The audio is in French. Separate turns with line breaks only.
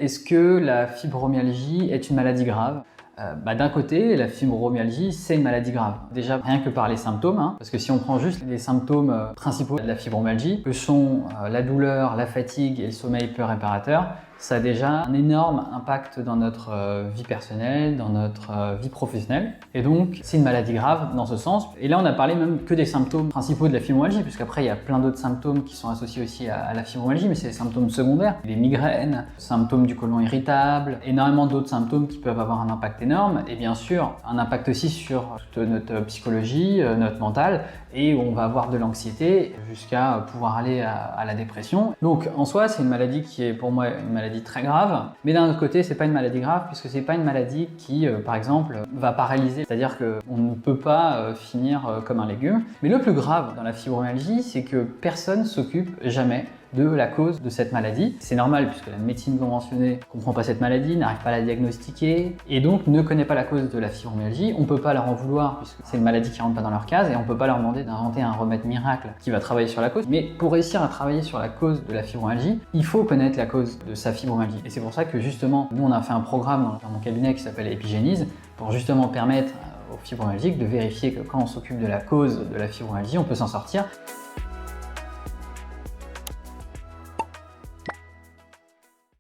Est-ce que la fibromyalgie est une maladie grave? D'un côté, la fibromyalgie, c'est une maladie grave. Déjà, rien que par les symptômes, parce que si on prend juste les symptômes principaux de la fibromyalgie, que sont la douleur, la fatigue et le sommeil peu réparateur, ça a déjà un énorme impact dans notre vie personnelle, dans notre vie professionnelle. Et donc, c'est une maladie grave dans ce sens. Et là, on a parlé même que des symptômes principaux de la fibromyalgie, puisqu'après, il y a plein d'autres symptômes qui sont associés aussi à la fibromyalgie, mais c'est des symptômes secondaires. Les migraines, symptômes du côlon irritable, énormément d'autres symptômes qui peuvent avoir un impact énorme. Et bien sûr, un impact aussi sur toute notre psychologie, notre mental, et où on va avoir de l'anxiété jusqu'à pouvoir aller à la dépression. Donc, en soi, c'est une maladie qui est pour moi une maladie très grave, mais d'un autre côté, c'est pas une maladie grave puisque c'est pas une maladie qui, par exemple, va paralyser, c'est-à-dire qu'on ne peut pas finir comme un légume. Mais le plus grave dans la fibromyalgie, c'est que personne s'occupe jamais de la cause de cette maladie. C'est normal puisque la médecine conventionnée ne comprend pas cette maladie, n'arrive pas à la diagnostiquer et donc ne connaît pas la cause de la fibromyalgie. On ne peut pas leur en vouloir puisque c'est une maladie qui ne rentre pas dans leur case et on ne peut pas leur demander d'inventer un remède miracle qui va travailler sur la cause. Mais pour réussir à travailler sur la cause de la fibromyalgie, il faut connaître la cause de sa fibromyalgie. Et c'est pour ça que justement, nous on a fait un programme dans mon cabinet qui s'appelle Epigénise pour justement permettre aux fibromyalgiques de vérifier que quand on s'occupe de la cause de la fibromyalgie, on peut s'en sortir.